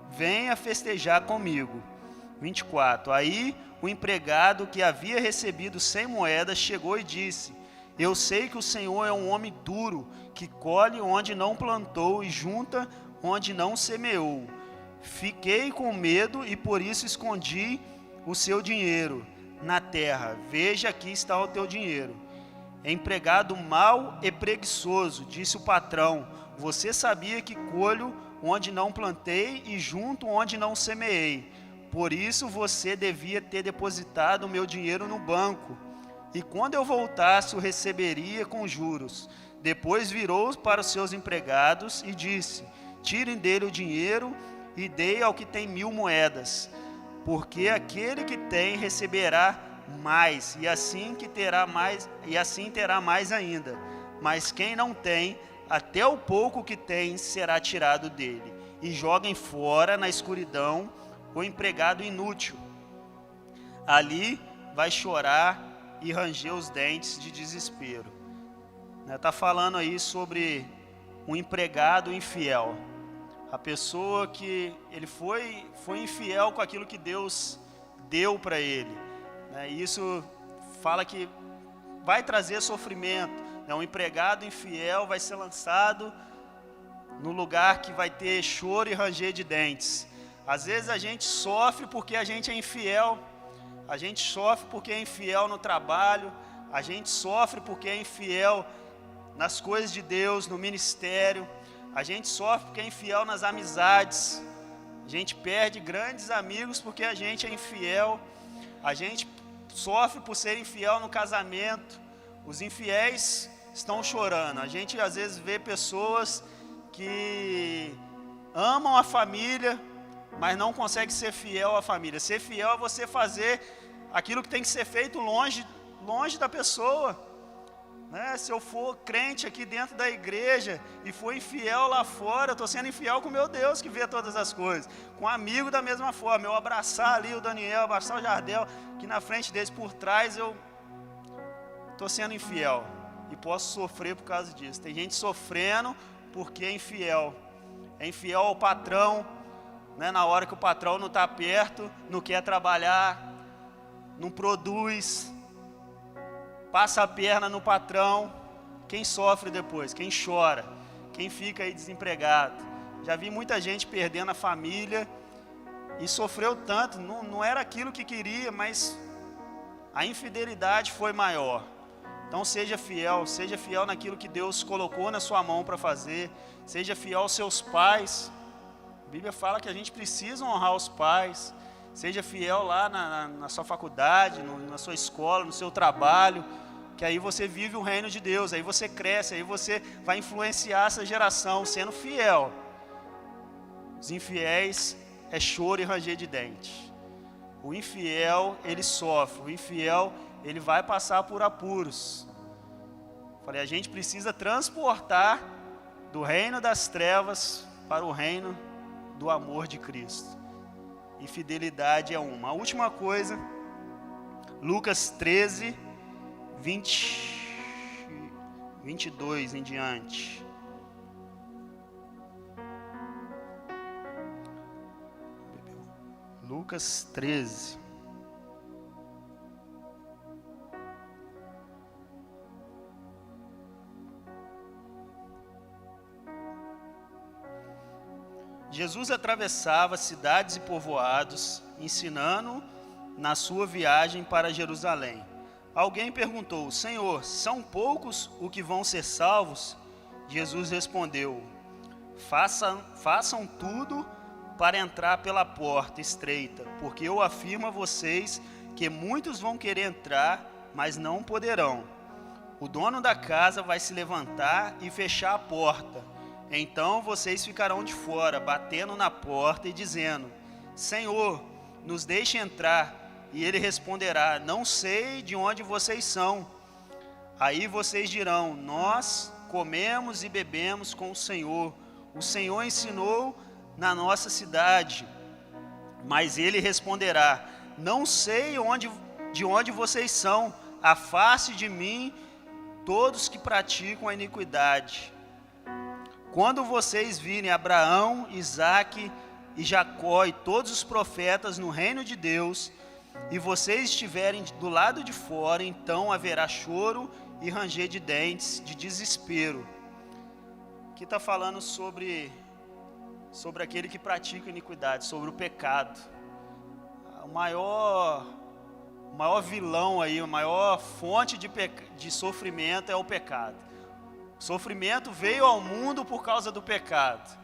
[SPEAKER 1] Venha festejar comigo. 24. Aí o empregado que havia recebido 100 moedas chegou e disse: eu sei que o Senhor é um homem duro, que colhe onde não plantou e junta onde não semeou. Fiquei com medo e por isso escondi o seu dinheiro na terra. Veja, aqui está o teu dinheiro. Empregado mau e preguiçoso, disse o patrão, você sabia que colho onde não plantei e junto onde não semeei. Por isso você devia ter depositado o meu dinheiro no banco, e quando eu voltasse o receberia com juros. Depois virou para os seus empregados e disse: tirem dele o dinheiro e dei ao que tem 1000 moedas, porque aquele que tem receberá mais, e assim terá mais ainda. Mas quem não tem, até o pouco que tem será tirado dele. E joguem fora na escuridão o empregado inútil. Ali vai chorar e ranger os dentes de desespero. Está falando aí sobre um empregado infiel. A pessoa que ele foi infiel com aquilo que Deus deu para ele. Isso fala que vai trazer sofrimento. Um empregado infiel vai ser lançado no lugar que vai ter choro e ranger de dentes. Às vezes a gente sofre porque a gente é infiel. A gente sofre porque é infiel no trabalho. A gente sofre porque é infiel nas coisas de Deus, no ministério. A gente sofre porque é infiel nas amizades. A gente perde grandes amigos porque a gente é infiel. A gente sofre por ser infiel no casamento. Os infiéis estão chorando. A gente às vezes vê pessoas que amam a família, mas não conseguem ser fiel à família. Ser fiel é você fazer aquilo que tem que ser feito longe da pessoa. Se eu for crente aqui dentro da igreja e for infiel lá fora, eu estou sendo infiel com o meu Deus que vê todas as coisas. Com um amigo da mesma forma, eu abraçar ali o Daniel, abraçar o Jardel, que na frente deles, por trás, eu estou sendo infiel. E posso sofrer por causa disso. Tem gente sofrendo porque é infiel. É infiel ao patrão, na hora que o patrão não está perto, não quer trabalhar, não produz, passa a perna no patrão. Quem sofre depois? Quem chora? Quem fica aí desempregado? Já vi muita gente perdendo a família e sofreu tanto, não era aquilo que queria, mas a infidelidade foi maior. Então seja fiel naquilo que Deus colocou na sua mão para fazer. Seja fiel aos seus pais. A Bíblia fala que a gente precisa honrar os pais. Seja fiel lá na sua faculdade, na sua escola, no seu trabalho, que aí você vive o reino de Deus, aí você cresce, aí você vai influenciar essa geração sendo fiel. Os infiéis é choro e ranger de dente. O infiel, ele sofre. O infiel, ele vai passar por apuros. Falei, a gente precisa transportar do reino das trevas para o reino do amor de Cristo. E fidelidade é uma. A última coisa, Lucas 13, 22 em diante. Lucas 13. Jesus atravessava cidades e povoados, ensinando na sua viagem para Jerusalém. Alguém perguntou: Senhor, são poucos os que vão ser salvos? Jesus respondeu: Façam tudo para entrar pela porta estreita, porque eu afirmo a vocês que muitos vão querer entrar, mas não poderão. O dono da casa vai se levantar e fechar a porta. Então vocês ficarão de fora, batendo na porta e dizendo: Senhor, nos deixe entrar. E ele responderá: não sei de onde vocês são. Aí vocês dirão: nós comemos e bebemos com o Senhor. O Senhor ensinou na nossa cidade. Mas ele responderá: não sei de onde vocês são. Afaste de mim todos que praticam a iniquidade. Quando vocês virem Abraão, Isaque e Jacó e todos os profetas no reino de Deus, e vocês estiverem do lado de fora, então haverá choro e ranger de dentes, de desespero. Aqui está falando sobre aquele que pratica iniquidade, sobre o pecado. O maior vilão aí, a maior fonte de sofrimento é o pecado. O sofrimento veio ao mundo por causa do pecado.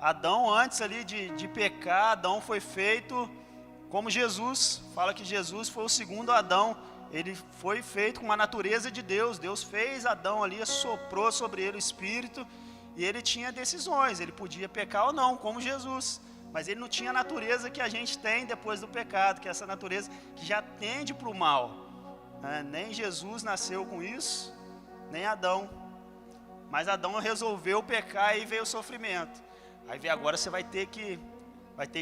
[SPEAKER 1] Adão, antes ali de pecar, Adão foi feito como Jesus. Fala que Jesus foi o segundo Adão. Ele foi feito com a natureza de Deus. Deus fez Adão ali, soprou sobre ele o Espírito, e ele tinha decisões. Ele podia pecar ou não, como Jesus. Mas ele não tinha a natureza que a gente tem depois do pecado, que é essa natureza que já tende para o mal. Nem Jesus nasceu com isso, nem Adão. Mas Adão resolveu pecar e veio o sofrimento. Aí agora você vai ter que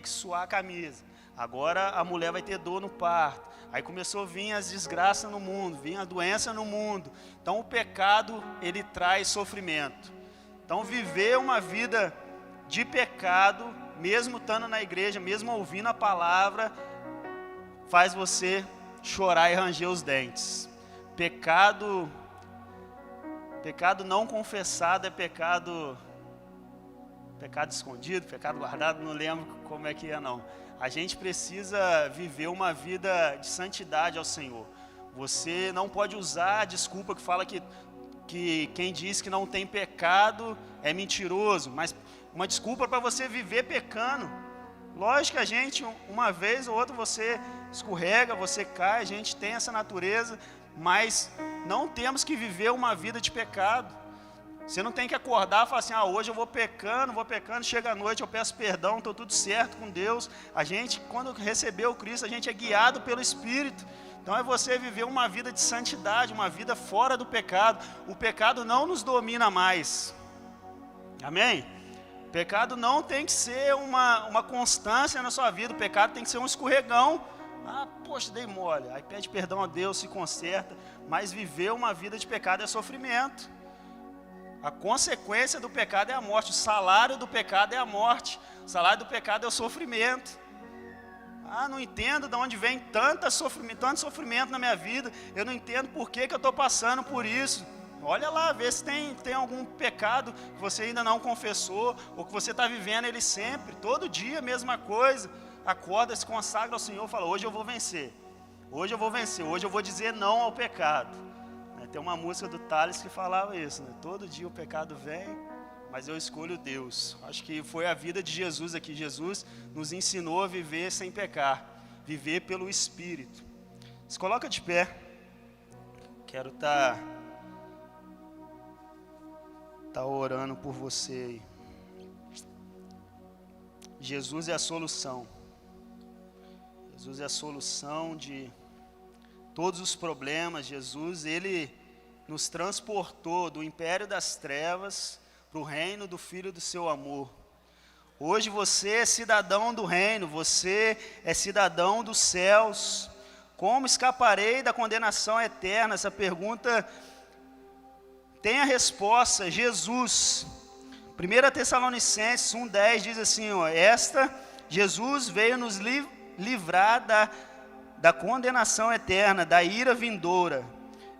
[SPEAKER 1] suar a camisa. Agora a mulher vai ter dor no parto. Aí começou a vir as desgraças no mundo, vinha a doença no mundo. Então o pecado, ele traz sofrimento. Então viver uma vida de pecado, mesmo estando na igreja, mesmo ouvindo a palavra, faz você chorar e ranger os dentes. Pecado não confessado é pecado escondido, pecado guardado, não lembro como é que é não. A gente precisa viver uma vida de santidade ao Senhor. Você não pode usar a desculpa que fala que quem diz que não tem pecado é mentiroso, mas uma desculpa para você viver pecando. Lógico que a gente, uma vez ou outra, você escorrega, você cai, a gente tem essa natureza, mas não temos que viver uma vida de pecado. Você não tem que acordar e falar assim, hoje eu vou pecando, chega a noite, eu peço perdão, estou tudo certo com Deus. A gente, quando recebeu Cristo, a gente é guiado pelo Espírito. Então é você viver uma vida de santidade, uma vida fora do pecado. O pecado não nos domina mais. Amém? O pecado não tem que ser uma constância na sua vida, o pecado tem que ser um escorregão. Poxa, dei mole. Aí pede perdão a Deus, se conserta. Mas viver uma vida de pecado é sofrimento. A consequência do pecado é a morte. O salário do pecado é a morte. O salário do pecado é o sofrimento. Não entendo de onde vem tanto sofrimento na minha vida. Eu não entendo por que eu estou passando por isso. Olha lá, vê se tem algum pecado que você ainda não confessou, ou que você está vivendo ele sempre, todo dia a mesma coisa. Acorda, se consagra ao Senhor e fala, hoje eu vou vencer. Hoje eu vou dizer não ao pecado. Tem uma música do Thales que falava isso, né? Todo dia o pecado vem, mas eu escolho Deus. Acho que foi a vida de Jesus aqui. Jesus nos ensinou a viver sem pecar, viver pelo Espírito. Se coloca de pé. Quero estar orando por você aí. Jesus é a solução. Jesus é a solução de todos os problemas. Jesus, ele nos transportou do império das trevas para o reino do Filho do seu amor. Hoje você é cidadão do reino, você é cidadão dos céus. Como escaparei da condenação eterna? Essa pergunta tem a resposta, Jesus. 1 Tessalonicenses 1,10 diz assim, Jesus veio nos livrar da condenação eterna, da ira vindoura.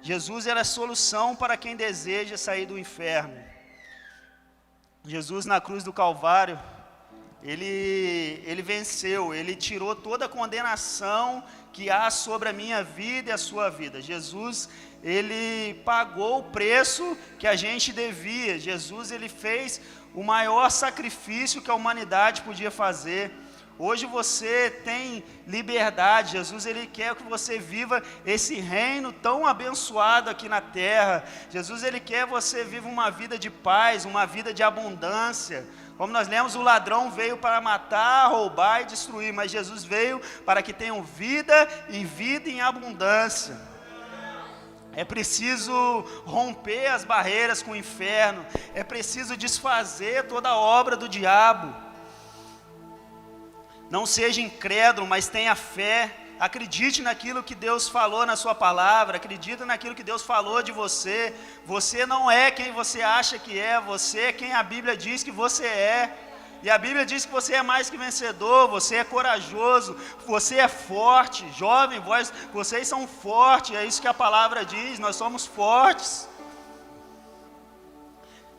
[SPEAKER 1] Jesus era a solução para quem deseja sair do inferno. Jesus na cruz do Calvário, ele venceu, ele tirou toda a condenação que há sobre a minha vida e a sua vida. Jesus, ele pagou o preço que a gente devia. Jesus, ele fez o maior sacrifício que a humanidade podia fazer. Hoje você tem liberdade. Jesus, ele quer que você viva esse reino tão abençoado aqui na terra. Jesus, ele quer que você viva uma vida de paz, uma vida de abundância. Como nós lemos, o ladrão veio para matar, roubar e destruir, mas Jesus veio para que tenham vida e vida em abundância. É preciso romper as barreiras com o inferno, é preciso desfazer toda a obra do diabo. Não seja incrédulo, mas tenha fé. Acredite naquilo que Deus falou na sua palavra. Acredite naquilo que Deus falou de você. Você não é quem você acha que é. Você é quem a Bíblia diz que você é. E a Bíblia diz que você é mais que vencedor, você é corajoso, você é forte. Jovem, vocês são fortes, é isso que a palavra diz, nós somos fortes.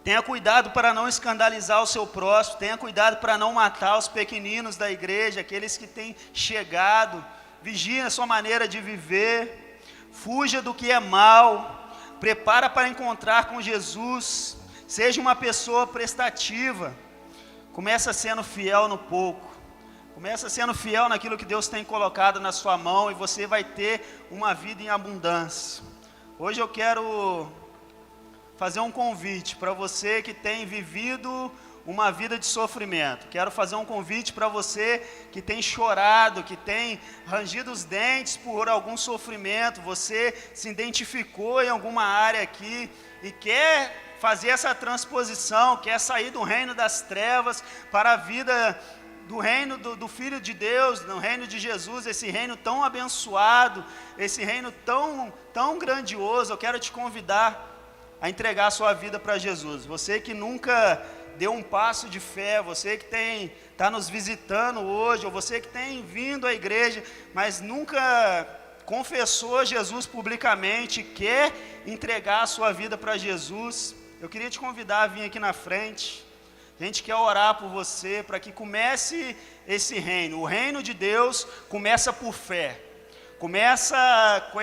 [SPEAKER 1] Tenha cuidado para não escandalizar o seu próximo, tenha cuidado para não matar os pequeninos da igreja, aqueles que têm chegado. Vigie a sua maneira de viver, fuja do que é mal, prepara para encontrar com Jesus, seja uma pessoa prestativa. Começa sendo fiel no pouco. Começa sendo fiel naquilo que Deus tem colocado na sua mão e você vai ter uma vida em abundância. Hoje eu quero fazer um convite para você que tem vivido uma vida de sofrimento. Quero fazer um convite para você que tem chorado, que tem rangido os dentes por algum sofrimento. Você se identificou em alguma área aqui e quer fazer essa transposição, quer sair do reino das trevas para a vida do reino do Filho de Deus, do reino de Jesus, esse reino tão abençoado, esse reino tão grandioso. Eu quero te convidar a entregar a sua vida para Jesus. Você que nunca deu um passo de fé, você que está nos visitando hoje, ou você que tem vindo à igreja, mas nunca confessou Jesus publicamente, quer entregar a sua vida para Jesus, eu queria te convidar a vir aqui na frente. A gente quer orar por você, para que comece esse reino. O reino de Deus começa por fé. Começa com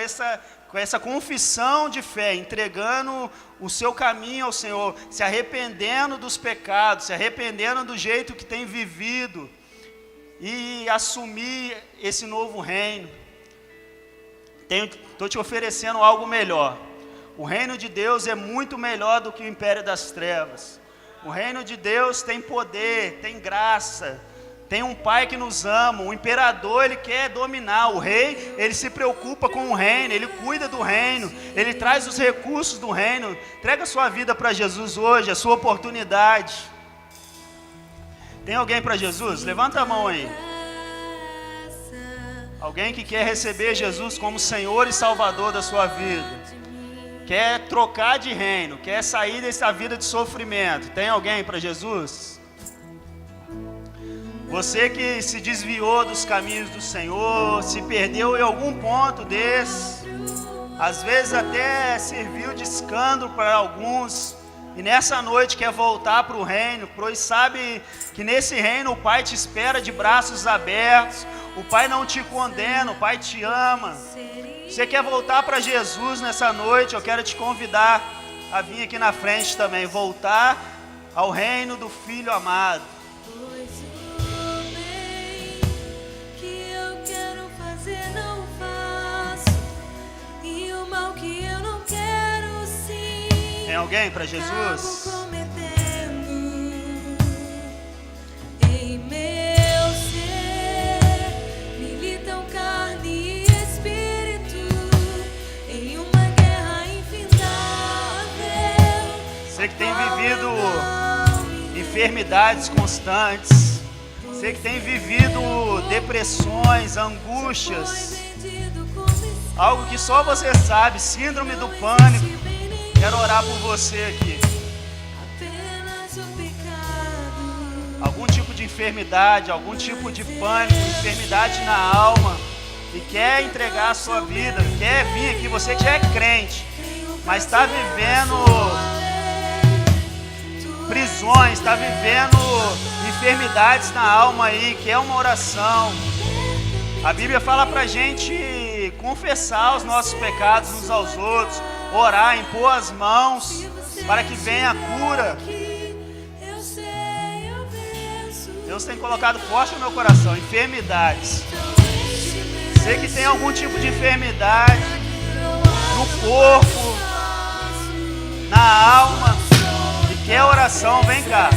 [SPEAKER 1] essa confissão de fé, entregando o seu caminho ao Senhor, se arrependendo dos pecados, se arrependendo do jeito que tem vivido e assumir esse novo reino. Estou te oferecendo algo melhor. O reino de Deus é muito melhor do que o império das trevas. O reino de Deus tem poder, tem graça, tem um pai que nos ama. O imperador, ele quer dominar. O rei, ele se preocupa com o reino, ele cuida do reino, ele traz os recursos do reino. Entrega a sua vida para Jesus hoje, a sua oportunidade. Tem alguém para Jesus? Levanta a mão aí. Alguém que quer receber Jesus como Senhor e Salvador da sua vida. Quer trocar de reino, quer sair dessa vida de sofrimento. Tem alguém para Jesus? Você que se desviou dos caminhos do Senhor, se perdeu em algum ponto desse, às vezes até serviu de escândalo para alguns, e nessa noite quer voltar para o reino, pois sabe que nesse reino o Pai te espera de braços abertos, o Pai não te condena, o Pai te ama. Você quer voltar para Jesus nessa noite? Eu quero te convidar a vir aqui na frente também, voltar ao reino do Filho amado.
[SPEAKER 2] Pois o bem que eu quero fazer não faço, e o mal que eu não quero sim.
[SPEAKER 1] Tem alguém para Jesus?
[SPEAKER 2] Acabo cometendo em meu ser, militam carne e espírito em uma guerra infindável.
[SPEAKER 1] Você que tem vivido enfermidades constantes, você que tem vivido depressões, angústias, algo que só você sabe, síndrome do pânico, quero orar por você aqui. Algum tipo de enfermidade, algum tipo de pânico, enfermidade na alma, e quer entregar a sua vida, quer vir aqui, você que já é crente, mas está vivendo prisões, está vivendo enfermidades na alma aí, quer uma oração. A Bíblia fala pra gente confessar os nossos pecados uns aos outros, orar, impor as mãos para que venha a cura. Deus tem colocado forte no meu coração, enfermidades. Você que tem algum tipo de enfermidade no corpo, na alma, e quer oração, vem cá.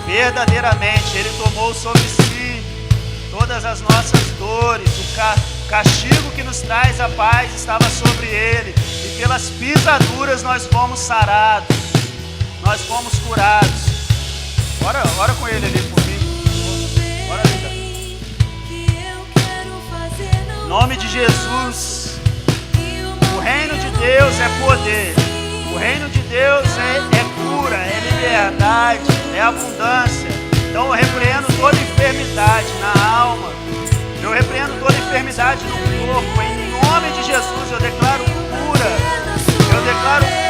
[SPEAKER 1] Verdadeiramente, Ele tomou sobre si todas as nossas dores. O castigo que nos traz a paz estava sobre Ele, e pelas pisaduras nós fomos sarados, nós fomos curados. Ora com Ele ali por mim. Ora ali, em nome de Jesus. O reino de Deus é poder. O reino de Deus é cura, é liberdade, é abundância. Então eu repreendo toda enfermidade na alma, eu repreendo toda enfermidade no corpo. Em nome de Jesus eu declaro cura, eu declaro